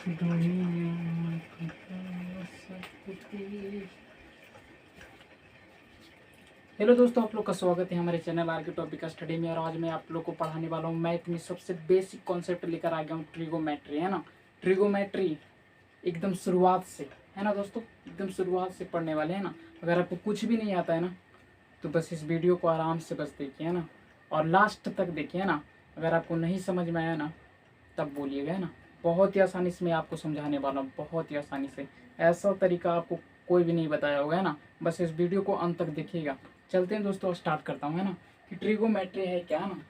Hello दोस्तों, आप लोग का स्वागत है हमारे चैनल आर के टॉपिक स्टडी में। और आज मैं आप लोग को पढ़ाने वाला हूँ मैथ में सबसे बेसिक कॉन्सेप्ट लेकर आ गया हूँ, ट्रिगोमेट्री, है ना। ट्रिगोमेट्री एकदम शुरुआत से, है ना दोस्तों, एकदम शुरुआत से पढ़ने वाले हैं ना। अगर आपको कुछ भी नहीं आता है ना तो बस इस वीडियो को आराम से बस देखिए, है ना, और लास्ट तक देखिए, है ना। अगर आपको नहीं समझ में आया ना तब बोलिएगा, है ना। बहुत ही आसानी से मैं आपको समझाने वाला हूँ, बहुत ही आसानी से। ऐसा तरीका आपको कोई भी नहीं बताया होगा, है ना। बस इस वीडियो को अंत तक देखिएगा। चलते हैं दोस्तों, स्टार्ट करता हूँ, है ना, कि ट्रिगोमेट्री है क्या, है ना।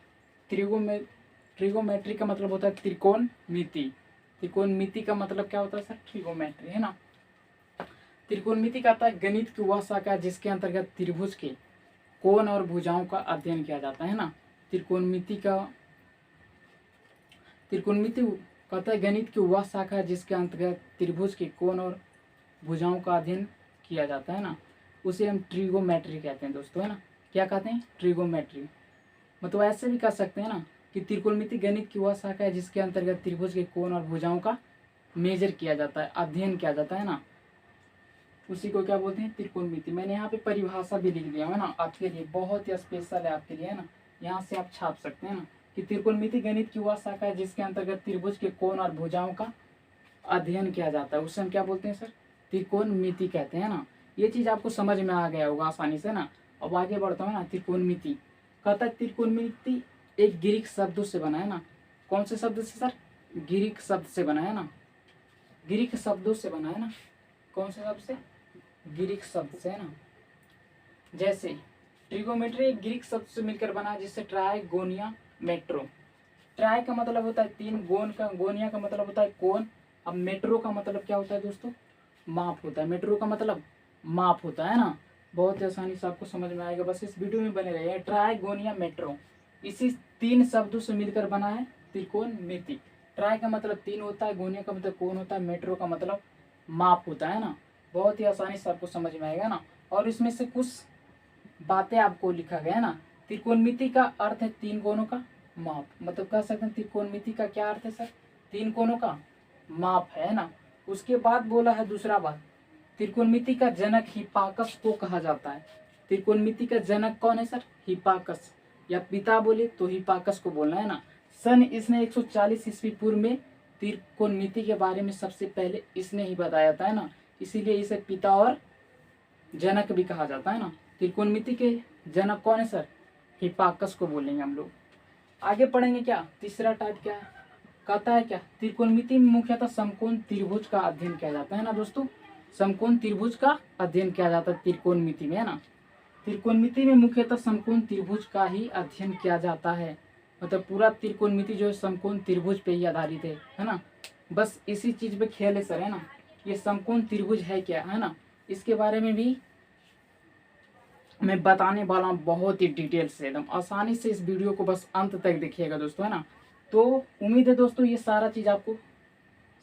ट्रिगोमेट्री का मतलब होता है त्रिकोणमिति। त्रिकोणमिति का मतलब क्या होता है सर? ट्रिगोमेट्री, है ना। त्रिकोणमिति का आता है गणित की वह शाखा जिसके अंतर्गत त्रिभुज के कोण और भुजाओं का अध्ययन किया जाता है ना। त्रिकोणमिति कहता है गणित की वह शाखा है जिसके अंतर्गत त्रिभुज के कोण और भुजाओं का अध्ययन किया जाता है ना, उसे हम ट्रिगोमेट्री कहते हैं दोस्तों, है ना। क्या कहते हैं? ट्रिगोमेट्री। मतलब ऐसे भी कह सकते हैं ना कि त्रिकोणमिति गणित की वह शाखा है जिसके अंतर्गत त्रिभुज के कोण और भुजाओं का मेजर किया जाता है, अध्ययन किया जाता है ना, उसी को क्या बोलते हैं? त्रिकोणमिति। मैंने यहाँ पे परिभाषा भी लिख दिया है ना आपके लिए, बहुत ही स्पेशल है आपके लिए, है ना। यहाँ से आप छाप सकते हैं ना कि त्रिकोणमिति गणित की वह शाखा है जिसके अंतर्गत त्रिभुज के कोण और भुजाओं का अध्ययन किया जाता है, उसे हम क्या बोलते हैं सर? त्रिकोणमिति कहते हैं ना। ये चीज आपको समझ में आ गया होगा आसानी से ना। अब आगे बढ़ता हूँ ना। त्रिकोणमिति कहता है त्रिकोणमिति एक ग्रीक शब्द से बना है ना। कौन से शब्द से सर? ग्रीक शब्द से बना है ना। ग्रीक शब्दों से बना है ना। कौन से शब्द से? ग्रीक शब्द से, है ना। जैसे ट्रिगोमेट्री एक ग्रीक शब्द से मिलकर बना है, जिससे ट्राइगोनिया मेट्रो। ट्राई का मतलब होता है तीन, गोनिया का मतलब होता है कोण। अब मेट्रो का मतलब क्या होता है दोस्तों? माप होता है। मेट्रो का मतलब माप होता है ना। बहुत ही आसानी से आपको समझ में आएगा, बस इस वीडियो में बने रहिए। ट्राइगोनिया मेट्रो इसी तीन शब्दों से मिलकर बना है त्रिकोणमिति। ट्राई का मतलब तीन होता है, गोनिया का मतलब कोण होता है, मेट्रो का मतलब माप होता है ना। बहुत ही आसानी से आपको समझ में आएगा ना। और इसमें से कुछ बातें आपको लिखा गया है ना। त्रिकोणमिति का अर्थ है तीन कोणों का माप। मतलब कह सकते हैं त्रिकोणमिति का क्या अर्थ है सर? तीन कोणों का माप है ना। उसके बाद बोला है दूसरा बात, त्रिकोणमिति का जनक हिप्पाकस को कहा जाता है। त्रिकोणमिति का जनक कौन है सर? हिप्पाकस, या पिता बोले तो हिप्पाकस को बोलना है ना। सन इसने 140 ईस्वी पूर्व में त्रिकोणमिति के बारे में सबसे पहले इसने ही बताया था, है ना। इसीलिए इसे पिता और जनक भी कहा जाता है ना। त्रिकोणमिति के जनक कौन है सर? हिप्पाकस को बोलेंगे हम लोग। आगे पढ़ेंगे क्या? तीसरा टाइप क्या है? कहता है क्या? त्रिकोणमिति में मुख्यतः समकोण त्रिभुज का अध्ययन किया जाता है ना दोस्तों। समकोण त्रिभुज का अध्ययन किया जाता है त्रिकोणमिति में, है ना। त्रिकोणमिति में मुख्यतः समकोण त्रिभुज का ही अध्ययन किया जाता है। मतलब पूरा त्रिकोणमिति जो है समकोण त्रिभुज पे ही आधारित है ना। बस इसी चीज पे खेल है सर, है ना। ये समकोण त्रिभुज है क्या, है ना, इसके बारे में भी मैं बताने वाला हूँ बहुत ही डिटेल से, एकदम आसानी से। इस वीडियो को बस अंत तक देखिएगा दोस्तों, है ना। तो उम्मीद है दोस्तों ये सारा चीज आपको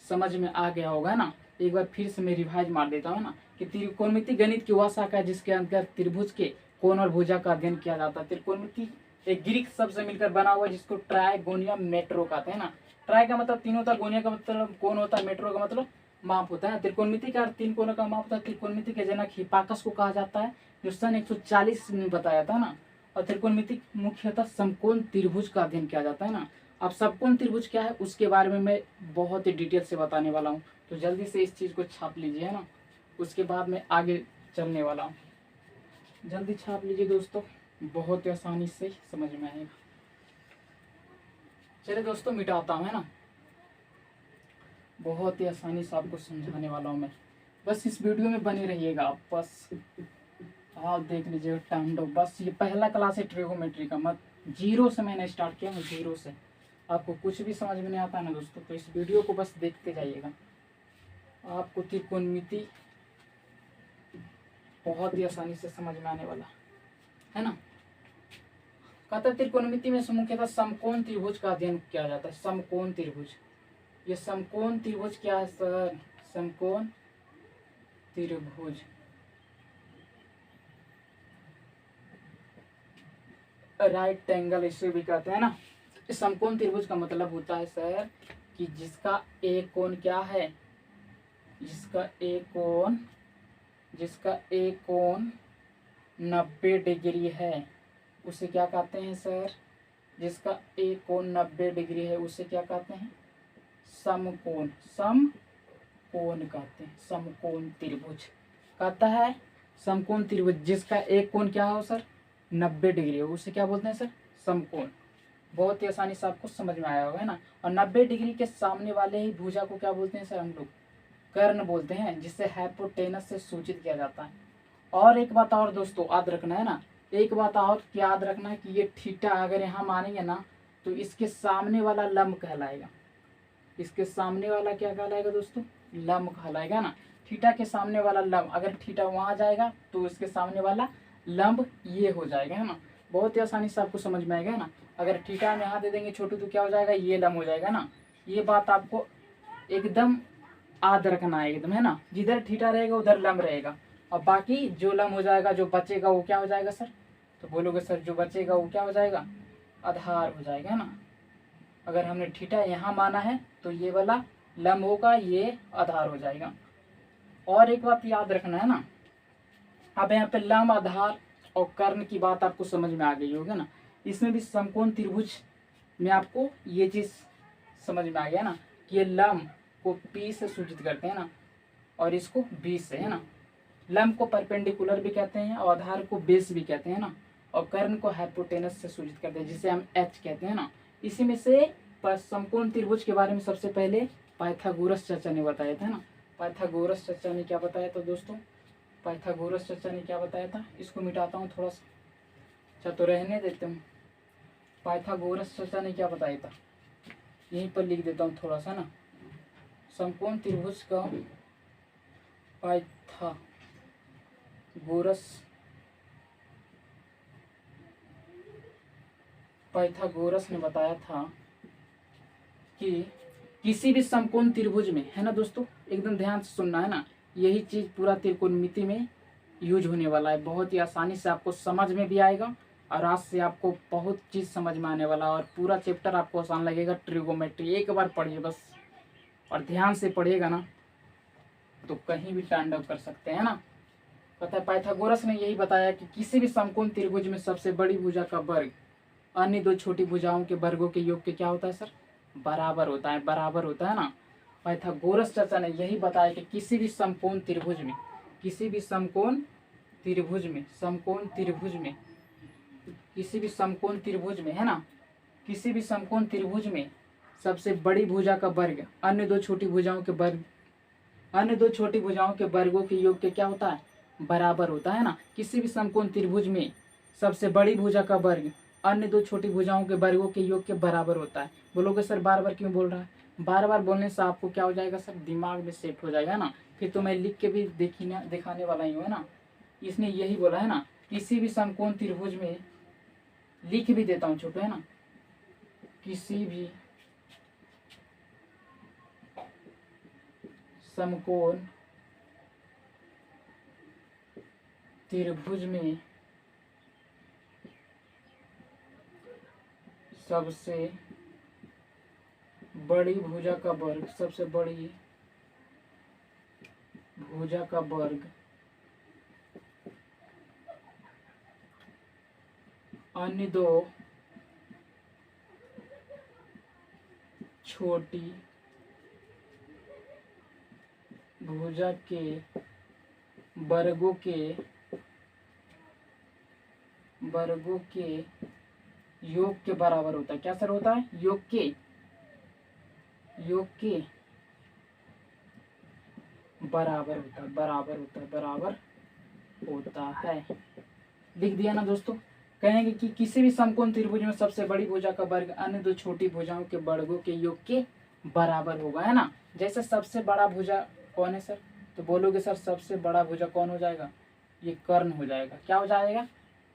समझ में आ गया होगा, है ना। एक बार फिर से मैं रिवाइज मार देता हूँ ना कि त्रिकोणमिति गणित की वह शाखा है जिसके अंतर्गत त्रिभुज के कोण और भुजा का अध्ययन किया जाता है। त्रिकोणमिति एक ग्रीक शब्द से मिलकर बना हुआ है जिसको ट्राइगोनिया मेट्रो कहते हैं ना। ट्राई का मतलब तीन होता है, गोनिया का मतलब कोण होता है, मेट्रो का मतलब माप होता है। त्रिकोणमिति का तीन कोणों का माप होता है। त्रिकोणमिति के जनक हिप्पाकस को कहा जाता है, जो सन 140 में बताया था ना। और त्रिकोणमिति मुख्यतः समकोण त्रिभुज का अध्ययन किया जाता है ना। अब समकोण त्रिभुज क्या है उसके बारे में मैं बहुत ही डिटेल से बताने वाला हूँ, तो जल्दी से इस चीज़ को छाप लीजिए, है ना। उसके बाद मैं आगे चलने वाला हूँ। जल्दी छाप लीजिए दोस्तों, बहुत ही आसानी से समझ में आएगा। चलिए दोस्तों मिटाता हूँ, है ना। बहुत ही आसानी से आपको समझाने वाला हूँ मैं। बस इस वीडियो में बने रहिएगा आप, बस आप देख लीजिएगा टाइम। बस ये पहला क्लास है ट्रिगोमेट्री का, मत जीरो से मैंने स्टार्ट किया, मैं जीरो से। आपको कुछ भी समझ में नहीं आता ना दोस्तों तो इस वीडियो को बस देखते जाइएगा, आपको त्रिकोणमिति बहुत ही आसानी से समझ में आने वाला है ना। कहता है त्रिकोणमिति में मुख्यतः समकोण त्रिभुज का अध्ययन किया जाता है। समकोण त्रिभुज, ये समकोण त्रिभुज क्या है सर? समकोण त्रिभुज, राइट एंगल इसे भी कहते हैं ना। इस समकोण त्रिभुज का मतलब होता है सर कि जिसका एक कोण क्या है, जिसका एक कोण 90 डिग्री है उसे क्या कहते हैं सर? जिसका एक कोण 90 डिग्री है उसे क्या कहते हैं? समकोण। समकोण कहते हैं, समकोण त्रिभुज कहता है। समकोण त्रिभुज जिसका एक कोण क्या हो सर? 90 डिग्री हो, उसे क्या बोलते हैं सर? समकोण। बहुत ही आसानी से आपको समझ में आया होगा, है ना। और 90 डिग्री के सामने वाले ही भुजा को क्या बोलते हैं सर? हम लोग कर्ण बोलते हैं, जिसे हाइपोटेनस से सूचित किया जाता है। और एक बात और दोस्तों याद रखना है ना, एक बात और याद रखना है कि ये थीटा अगर यहाँ मानेंगे ना तो इसके सामने वाला लंब कहलाएगा। इसके सामने वाला क्या कहलाएगा दोस्तों? लंब कहलाएगा ना। थीटा के सामने वाला लंब, अगर थीटा वहाँ जाएगा तो इसके सामने वाला लंब ये हो जाएगा, है ना। बहुत ही आसानी से आपको समझ में आएगा ना। अगर थीटा हम यहाँ दे देंगे छोटू तो क्या हो जाएगा? ये लंब हो जाएगा ना। ये बात आपको एकदम याद रखना है एकदम, है ना। जिधर थीटा रहेगा उधर लंब रहेगा, और बाकी जो लंब हो जाएगा, जो बचेगा वो क्या हो जाएगा सर? तो बोलोगे सर जो बचेगा वो क्या हो जाएगा? आधार हो जाएगा, है ना। अगर हमने थीटा यहाँ माना है तो ये वाला लंब होगा, ये आधार हो जाएगा। और एक बात याद रखना है ना, अब यहाँ पे लंब, आधार और कर्ण की बात आपको समझ में आ गई होगी ना। इसमें भी समकोण त्रिभुज में आपको ये चीज समझ में आ गया ना कि ये लंब को P से सूचित करते हैं ना, और इसको B से, है ना। लंब को परपेंडिकुलर भी कहते हैं और आधार को बेस भी कहते हैं ना, और कर्ण को हाइपोटेनस से सूचित करते हैं, जिसे हम H कहते हैं ना। इसी में से समकोण त्रिभुज के बारे में सबसे पहले पाइथागोरस चर्चा ने बताया था ना। पाइथागोरस चर्चा ने क्या बताया था दोस्तों? पाइथागोरस चर्चा ने क्या बताया था? इसको मिटाता हूँ थोड़ा सा, अच्छा तो रहने देते हूँ। पाइथागोरस चर्चा ने क्या बताया था यहीं पर लिख देता हूँ थोड़ा सा ना। समकोण त्रिभुज का पाइथागोरस ने बताया था कि किसी भी समकोण त्रिभुज में, है ना दोस्तों, एकदम ध्यान से सुनना है ना, यही चीज पूरा त्रिकोणमिति में यूज होने वाला है। बहुत ही आसानी से आपको समझ में भी आएगा, और आज से आपको बहुत चीज समझ में आने वाला, और पूरा चैप्टर आपको आसान लगेगा। ट्रिगोमेट्री एक बार पढ़िए बस, और ध्यान से पढ़िएगा ना तो कहीं भी तांडव कर सकते हैं ना। पता है पाइथागोरस ने यही बताया कि किसी भी समकोण त्रिभुज में सबसे बड़ी भुजा का वर्ग अन्य दो छोटी भुजाओं के वर्गों के योग के क्या होता है सर? बराबर होता है, बराबर होता है ना। पाइथागोरस चर्चा ने यही बताया कि किसी भी समकोण त्रिभुज में, किसी भी समकोण त्रिभुज में, किसी भी समकोण त्रिभुज में, है ना, किसी भी समकोण त्रिभुज में सबसे बड़ी भुजा का वर्ग अन्य दो छोटी भुजाओं के वर्गों के योग के क्या होता है? बराबर होता है ना। किसी भी समकोण त्रिभुज में सबसे बड़ी भुजा का वर्ग अन्य दो छोटी भुजाओं के वर्गों के योग के बराबर होता है। बोलोगे सर बार बार क्यों बोल रहा है? बार बार बोलने से आपको क्या हो जाएगा सर? दिमाग में सेट हो जाएगा ना। फिर तो मैं लिख के भी दिखाने वाला ही हूँ, है ना। इसने यही बोला है ना, किसी भी समकोण त्रिभुज में, लिख भी देता हूँ छोटू, है ना, किसी भी समकोण त्रिभुज में सबसे बड़ी भुजा का वर्ग, सबसे बड़ी भुजा का वर्ग अन्य दो छोटी भुजा के वर्गों के योग के बराबर होता है। क्या सर होता है? योग के बराबर होता है। लिख दिया ना दोस्तों। कहेंगे कि किसी भी समकोण त्रिभुज में सबसे बड़ी भुजा का वर्ग अन्य दो छोटी भुजाओं के वर्गों के योग के बराबर होगा, है ना। जैसे सबसे बड़ा भुजा कौन है सर? तो बोलोगे सर सबसे बड़ा भुजा कौन हो जाएगा? ये कर्ण हो जाएगा। क्या हो जाएगा?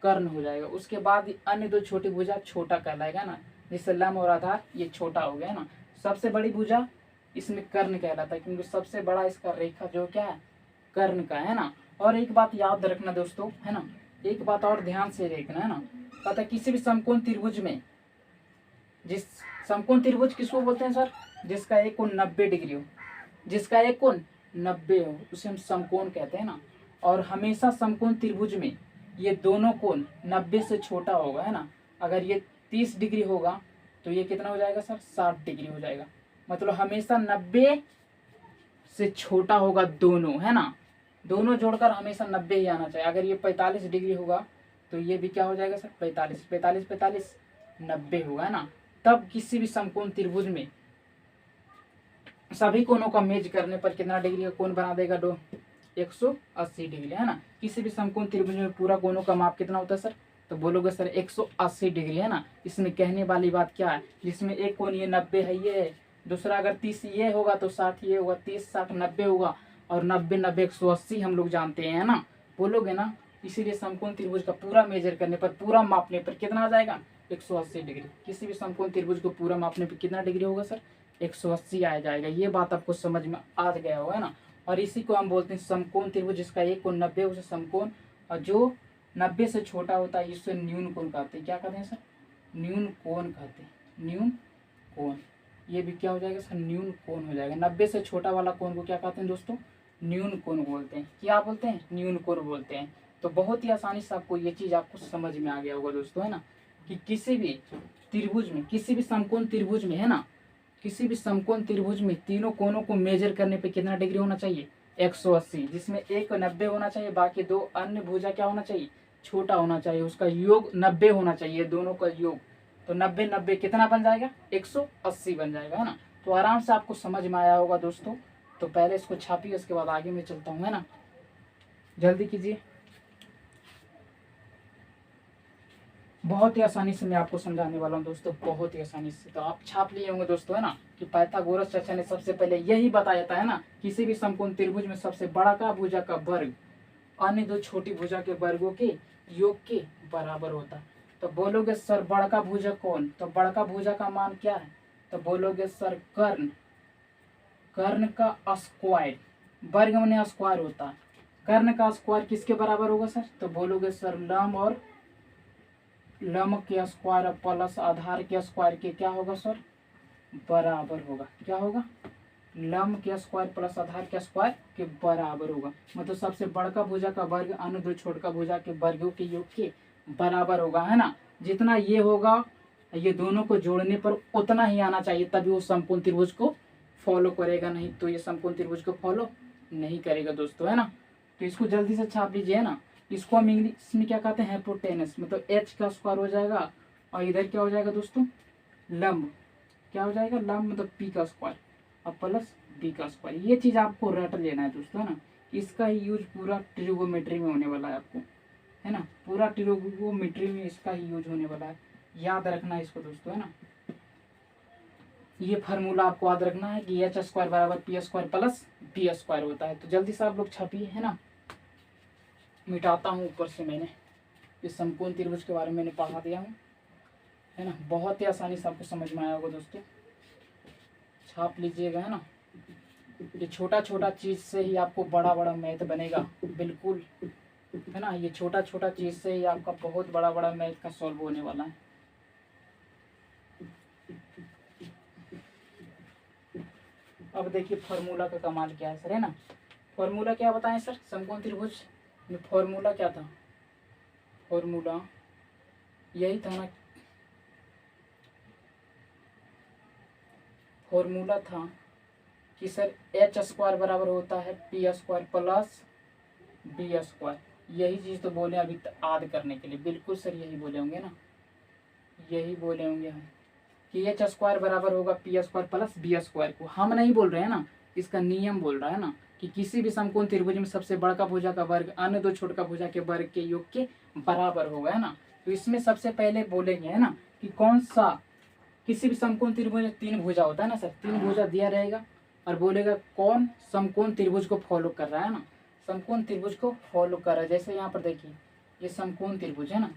कर्ण हो जाएगा। उसके बाद अन्य दो छोटी भुजा छोटा कहलाएगा ना, जिससे लंब और आधार ये छोटा हो गया ना। सबसे बड़ी भुजा इसमें कर्ण कहलाता है, क्योंकि सबसे बड़ा इसका रेखा जो क्या है? कर्ण का, है ना। और एक बात याद रखना दोस्तों, है ना, एक बात और ध्यान से देखना, है ना। पता है किसी भी समकोण त्रिभुज में, जिस समकोण त्रिभुज किसको बोलते हैं सर? जिसका एक कोण 90 डिग्री हो, जिसका एक कोण 90 हो उसे हम समकोण कहते हैं ना। और हमेशा समकोण त्रिभुज में ये दोनों कोण 90 से छोटा होगा, है ना। अगर ये 30 डिग्री होगा तो ये कितना हो जाएगा सर, 60 डिग्री हो जाएगा। मतलब हमेशा 90 से छोटा होगा दोनों, है ना। दोनों जोड़कर हमेशा 90 ही आना चाहिए। अगर ये 45 डिग्री होगा तो ये भी क्या हो जाएगा सर, 45 45 45 90 होगा, है ना। तब किसी भी समकोण त्रिभुज में सभी कोणों का मेज करने पर कितना डिग्री का कोण बना देगा, 180 डिग्री, है ना। किसी भी समकोण त्रिभुज में पूरा कोणों का माप कितना होता है सर, तो बोलोगे सर 180 डिग्री, है ना। इसमें कहने वाली बात क्या है, जिसमें एक कोण ये 90 है, ये है, दूसरा अगर 30 ये होगा तो 60 ये होगा, 30 60 90 होगा, और 90 90 180 हम लोग जानते हैं, है ना। बोलोगे ना। इसीलिए समकोण त्रिभुज का पूरा मेजर करने पर, पूरा मापने पर कितना आ जाएगा, 180 डिग्री। किसी भी समकोण त्रिभुज को पूरा मापने पर कितना डिग्री होगा सर, 180 आ जाएगा। ये बात आपको समझ में आ गया होगा, है ना। और इसी को हम बोलते हैं समकोण त्रिभुज, जिसका एक कोण 90 उसे समकोण, और जो 90 से छोटा होता है इससे न्यून कोण कहते हैं। क्या कहते हैं सर, न्यून कोण कहते हैं, न्यून कोण। ये भी क्या हो जाएगा सर, न्यून कोण हो जाएगा। 90 से छोटा वाला कोण को क्या कहते हैं दोस्तों, न्यून कोण बोलते हैं। क्या बोलते हैं, न्यून कोण बोलते हैं। तो बहुत ही आसानी से आपको ये चीज़ आपको समझ में आ गया होगा दोस्तों, है ना, कि किसी भी त्रिभुज में, किसी भी समकोण त्रिभुज में, है ना, किसी भी समकोण त्रिभुज में तीनों कोणों को मेजर करने पे कितना डिग्री होना चाहिए, 180, जिसमें एक 90 होना चाहिए, बाकी दो अन्य भुजा क्या होना चाहिए, छोटा होना चाहिए, उसका योग 90 होना चाहिए, दोनों का योग। तो 90 90 कितना बन जाएगा, 180 बन जाएगा, है ना। तो आराम से आपको समझ में आया होगा दोस्तों। तो पहले इसको छापिए, उसके बाद आगे मैं चलता हूँ, है ना। जल्दी कीजिए, बहुत ही आसानी से मैं आपको समझाने वाला हूँ दोस्तों, बहुत ही आसानी से। तो आप छाप लिए होंगे दोस्तों, है ना, कि पाइथागोरस चाचा ने सबसे पहले यही बताया था, है ना, किसी भी समकोण त्रिभुज में सबसे बड़ा का भुजा का वर्ग अन्य दो छोटी भुजा के वर्गों के योग के बराबर होता है। तो बोलोगे सर बड़का भुजा कौन, तो बड़का भुजा का मान क्या है, तो बोलोगे सर कर्ण, कर्ण का स्क्वायर, वर्ग में स्क्वायर होता है, कर्ण का स्क्वायर किसके बराबर होगा सर, तो बोलोगे सर लंब और लंब के स्क्वायर प्लस आधार के स्क्वायर के क्या होगा सर, बराबर होगा। क्या होगा, लंब के स्क्वायर प्लस आधार के स्क्वायर के बराबर होगा। मतलब सबसे बड़का भुजा का वर्ग अन्य दो छोटका भुजा के वर्गों के योग के बराबर होगा, है ना। जितना ये होगा ये दोनों को जोड़ने पर उतना ही आना चाहिए, तभी वो समकोण त्रिभुज को फॉलो करेगा, नहीं तो ये समकोण त्रिभुज को फॉलो नहीं करेगा दोस्तों, है ना। तो इसको जल्दी से छाप लीजिए, है ना। इसको हम इंग्लिश में क्या कहते हैं, हाइपोटेनस, मतलब एच का स्क्वायर हो जाएगा, और इधर क्या हो जाएगा दोस्तों, लंब, क्या हो जाएगा, लंब मतलब पी का स्क्वायर और प्लस बी का स्क्वायर। ये चीज़ आपको रट लेना है दोस्तों, है ना। इसका ही यूज पूरा ट्रिगोमेट्री में होने वाला है आपको, है ना, पूरा ट्रिगोमेट्री में इसका ही यूज होने वाला है। याद रखना है इसको दोस्तों, है ना। ये फार्मूला आपको याद रखना है कि एच स्क्वायर बराबर P square plus B square होता है। तो जल्दी से आप लोग छापिए, है ना। मिटाता हूँ ऊपर से, मैंने इस समकोण त्रिभुज के बारे में मैंने पढ़ा दिया हूँ, है ना। बहुत ही आसानी से आपको समझ में आया होगा दोस्तों। छाप लीजिएगा, है ना। ये छोटा छोटा चीज़ से ही आपको बड़ा बड़ा मैथ बनेगा, बिल्कुल, है ना। ये छोटा छोटा चीज़ से ही आपका बहुत बड़ा बड़ा मैथ का सॉल्व होने वाला है। अब देखिए फार्मूला का कमाल क्या है सर, है ना। फार्मूला क्या बताएं सर, समकोण त्रिभुज में फार्मूला क्या था, फार्मूला यही था ना, फार्मूला था कि सर एच स्क्वायर बराबर होता है P square plus B square. यही चीज़ तो बोले अभी याद करने के लिए, बिल्कुल सर यही बोले होंगे ना, यही बोले होंगे हम कि एच स्क्वायर बराबर होगा P square plus B square को। हम नहीं बोल रहे हैं ना, इसका नियम बोल रहा है ना, कि किसी भी समकोण त्रिभुज में सबसे बड़ा भुजा का वर्ग अन्य दो छोटा भुजा के वर्ग के योग के बराबर होगा, है ना। तो इसमें सबसे पहले बोलेंगे, है ना, कि कौन सा, किसी भी समकोण त्रिभुज में तीन भुजा होता है ना सर, तीन भुजा दिया रहेगा, और बोलेगा कौन समकोण त्रिभुज को फॉलो कर रहा है ना, समकोण त्रिभुज को फॉलो कर रहा है। जैसे यहाँ पर देखिए ये समकोण त्रिभुज है ना,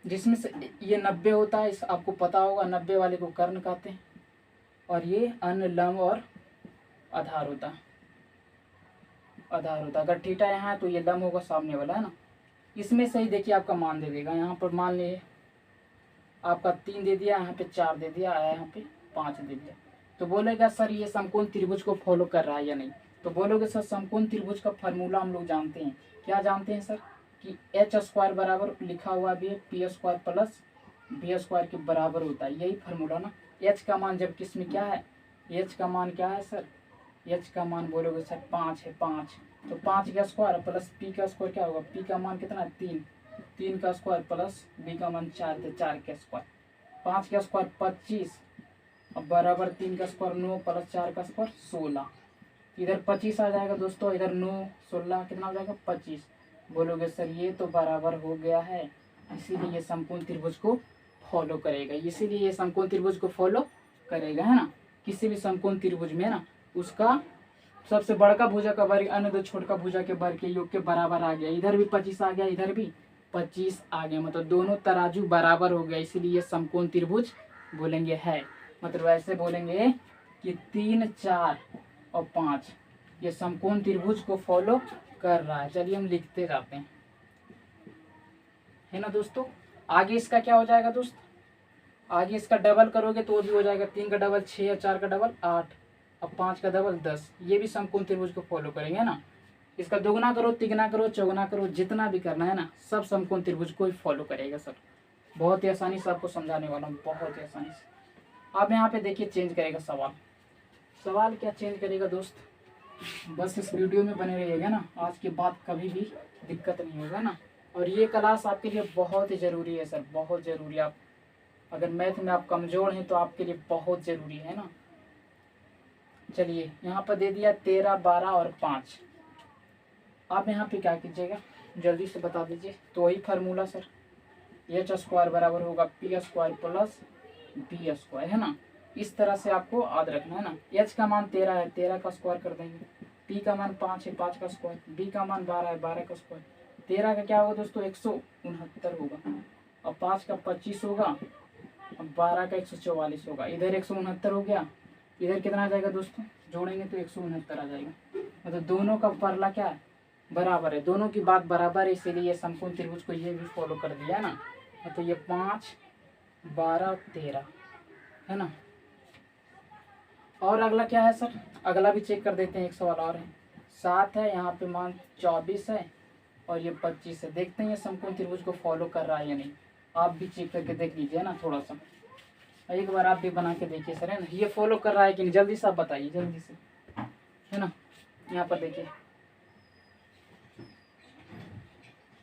जिसमें से ये 90 होता है, इस आपको पता होगा, 90 वाले को कर्ण कहते हैं, और ये अन्य लंब और आधार होता है, आधार होता है। अगर थीटा यहाँ है तो ये लंब होगा सामने वाला, है ना। इसमें से ही देखिए आपका मान दे देगा, यहाँ पर मान लीजिए आपका 3 दे दिया, यहाँ पे 4 दे दिया, आया यहाँ पे 5 दे दिया। तो बोलेगा सर ये समकोण त्रिभुज को फॉलो कर रहा है या नहीं। तो बोलोगे सर समकोण त्रिभुज का फार्मूला हम लोग जानते हैं। क्या जानते हैं सर कि एच स्क्वायर बराबर लिखा हुआ भी है P square plus B square के बराबर होता है, यही फार्मूला ना। एच का मान जब किस में क्या है, एच का मान क्या है सर, एच का मान बोलोगे सर 5 है, 5 तो 5 का स्क्वायर प्लस पी का स्क्वायर क्या होगा, पी का मान कितना है 3, 3 का स्क्वायर प्लस बी का मान 4 थे 4 का स्क्वायर, 5 का स्क्वायर 25 अब बराबर 3 का स्क्वायर 9 प्लस 4 का स्क्वायर 16। इधर 25 आ जाएगा दोस्तों, इधर 9 16 कितना हो जाएगा 25। बोलोगे सर ये तो बराबर हो गया है, इसीलिए ये समकोण त्रिभुज को फॉलो करेगा, इसीलिए ये समकोण त्रिभुज को फॉलो करेगा, है ना। किसी भी समकोण त्रिभुज में ना उसका सबसे बड़का भुजा का वर्ग अन्य दो छोटा भुजा के वर्ग के योग के बराबर आ गया। इधर भी 25 आ गया, इधर भी 25 आ गया, मतलब दोनों तराजू बराबर हो गया, इसीलिए समकोण त्रिभुज बोलेंगे है। मतलब ऐसे बोलेंगे कि 3 4 और 5 ये समकोण त्रिभुज को फॉलो कर रहा है। चलिए हम लिखते जाते हैं, है ना दोस्तों। आगे इसका क्या हो जाएगा दोस्त, आगे इसका डबल करोगे तो वो भी हो जाएगा, 3 का डबल 6 और 4 का डबल 8 और 5 का डबल 10, ये भी समकोण त्रिभुज को फॉलो करेंगे ना। इसका दोगुना करो, तिगुना करो, चौगुना करो, जितना भी करना है ना सब समकोण त्रिभुज को ही फॉलो करेगा सर। बहुत ही आसानी से आपको समझाने वाला हूँ, बहुत ही आसानी से। अब यहाँ पे देखिए चेंज करेगा सवाल, सवाल क्या चेंज करेगा दोस्त, बस इस वीडियो में बने रहिएगा ना, आज के बाद कभी भी दिक्कत नहीं होगा ना। और ये क्लास आपके लिए बहुत ही ज़रूरी है सर, बहुत ज़रूरी। आप अगर मैथ में आप कमज़ोर हैं तो आपके लिए बहुत ज़रूरी है ना। चलिए यहाँ पर दे दिया 13 12 और 5। आप यहाँ पे क्या कीजिएगा जल्दी से बता दीजिए। तो वही फार्मूला सर, एच स्क्वायर बराबर होगा P square plus B square, है ना। इस तरह से आपको याद रखना है ना। एच का मान 13 है, 13 का स्क्वायर कर देंगे, पी का मान 5 है 5 का स्क्वायर, बी का मान 12 है 12 का स्क्वायर। 13 का क्या होगा दोस्तों 169 होगा, और 5 का 25 होगा, अब 12 का 144 होगा। इधर 169 हो गया, इधर कितना आ जाएगा दोस्तों, जोड़ेंगे तो 169 आ जाएगा। मतलब दोनों का परला क्या है बराबर है, दोनों की बात बराबर है, इसीलिए ये समकोण त्रिभुज को ये भी फॉलो कर दिया ना। तो ये 5 12 13 है ना। और अगला क्या है सर, अगला भी चेक कर देते हैं, एक सवाल और है। 7 है, यहाँ पे मान 24 है और ये 25 है। देखते हैं ये समकोण त्रिभुज को फॉलो कर रहा है या नहीं। आप भी चेक करके देख लीजिए ना, थोड़ा सा एक बार आप भी बना के देखिए सर, है ना, ये फॉलो कर रहा है कि नहीं, जल्दी से आप बताइए जल्दी से, है ना। यहाँ पर देखिए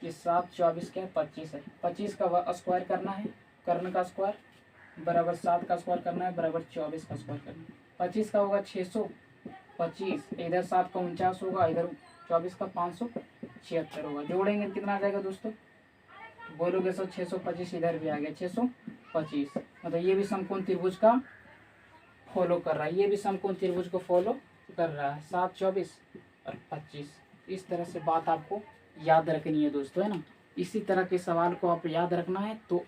ये 7 24 क्या है 25 है, 25 का स्क्वायर करना है, कर्ण का स्क्वायर बराबर 7 का स्क्वायर करना है बराबर 24 का स्क्वायर करना है। 25 का होगा 625, इधर 7 का 49 होगा, इधर 24 का 576 होगा। जोड़ेंगे कितना आ जाएगा दोस्तों, बोलोगे सर 625, इधर भी आ गया 625। मतलब ये भी समकोण त्रिभुज का फॉलो कर रहा है, ये भी समकोण त्रिभुज को फॉलो कर रहा है, 7 24 और 25। इस तरह से बात आपको याद रखनी है दोस्तों, है ना। इसी तरह के सवाल को आप याद रखना है तो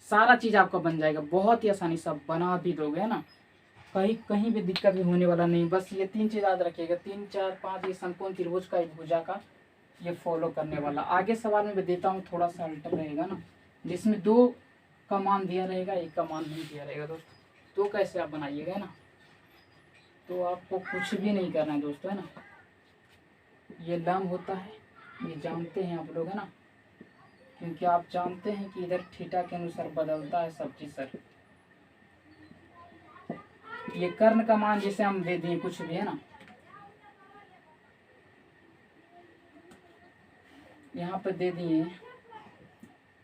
सारा चीज़ आपका बन जाएगा, बहुत ही आसानी से बना भी दोगे, है ना। कहीं भी दिक्कत भी होने वाला नहीं। बस ये 3 चीज़ याद रखिएगा, 3 4 5 ये समकोण त्रिभुज का एक भुजा का ये फॉलो करने वाला। आगे सवाल में देता हूँ थोड़ा सा अल्टर रहेगा ना, जिसमें 2 का मान दिया रहेगा 1 का मान नहीं दिया रहेगा दोस्तों। तो कैसे आप बनाइएगा ना, तो आपको कुछ भी नहीं करना है दोस्तों, है ना। ये लंब होता है, ये जानते हैं आप लोग, है ना, क्योंकि आप जानते हैं कि इधर थीटा के अनुसार बदलता है सब चीज सर। ये कर्ण का मान जिसे हम दे दिए कुछ भी, है ना, यहाँ पे दे दिए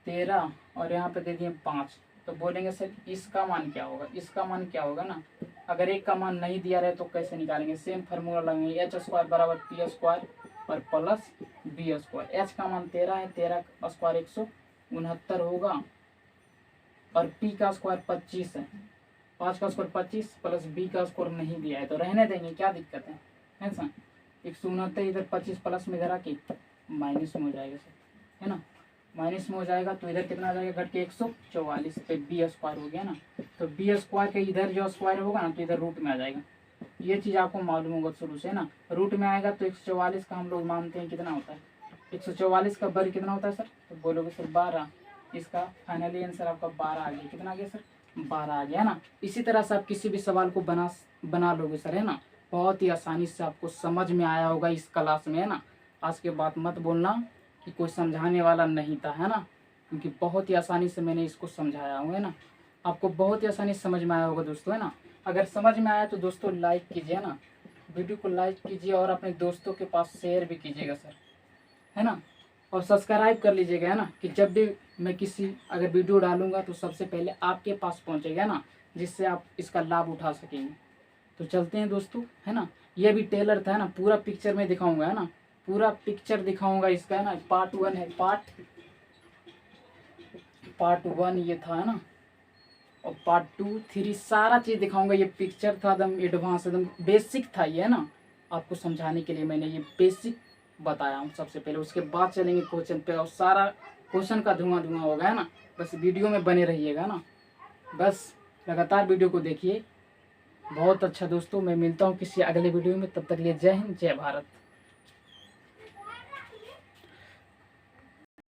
13 और यहाँ पे दे दिए 5, तो बोलेंगे सर इसका मान क्या होगा, इसका मान क्या होगा ना। अगर 1 का मान नहीं दिया रहे तो कैसे निकालेंगे, सेम फार्मूला लगाएंगे, एच स्क्वायर बराबर पी स्क्वायर और प्लस बी स्क्वायर। एच का मान 13 है, 13 का स्क्वायर 169 होगा, और पी का स्क्वायर 25 है, 5 का स्क्वायर 25 प्लस बी का स्क्वायर नहीं दिया है तो रहने देंगे, क्या दिक्कत है सर। 169 इधर 25 प्लस में इधर आके माइनस में हो जाएगा सर, है ना, माइनस में हो जाएगा तो इधर कितना आ जाएगा घट के 144 पे बी स्क्वायर हो गया ना। तो बी स्क्वायर के इधर जो स्क्वायर होगा ना तो इधर रूट में आ जाएगा, ये चीज़ आपको मालूम होगा शुरू से, ना। रूट में आएगा तो 144 का हम लोग मानते हैं कितना होता है, 144 का वर्ग कितना होता है सर, तो बोलोगे सर 12। इसका फाइनली आंसर आपका 12 आ गया, कितना आ गया सर 12 आ गया ना। इसी तरह से आप किसी भी सवाल को बना लोगे सर, है ना। बहुत ही आसानी से आपको समझ में आया होगा इस क्लास में, है ना। आज के बाद मत बोलना कि कोई समझाने वाला नहीं था, है ना, क्योंकि बहुत ही आसानी से मैंने इसको समझाया हूँ, है ना। आपको बहुत ही आसानी से समझ में आया होगा दोस्तों, है ना। अगर समझ में आया तो दोस्तों लाइक कीजिए, है ना, वीडियो को लाइक कीजिए और अपने दोस्तों के पास शेयर भी कीजिएगा सर, है ना। और सब्सक्राइब कर लीजिएगा, है ना, कि जब भी मैं किसी अगर वीडियो डालूंगा तो सबसे पहले आपके पास पहुंचेगा ना, जिससे आप इसका लाभ उठा सकेंगे। तो चलते हैं दोस्तों, है ना। ये भी टेलर था, है ना, पूरा पिक्चर में दिखाऊंगा, है ना, पूरा पिक्चर दिखाऊंगा इसका, है ना। पार्ट 1 है, पार्ट 1 ये था, है ना। और पार्ट 2, 3 सारा चीज़ दिखाऊंगा। ये पिक्चर था एकदम एडवांस, एकदम बेसिक था ये, है ना। आपको समझाने के लिए मैंने ये बेसिक बताया हूँ सबसे पहले। उसके बाद चलेंगे क्वेश्चन पे और सारा क्वेश्चन का धुआं धुआं होगा, है ना। बस वीडियो में बने रहिएगा ना, बस लगातार वीडियो को देखिए। बहुत अच्छा दोस्तों, मैं मिलता हूँ किसी अगले वीडियो में। तब तक लिए जय हिंद, जय भारत।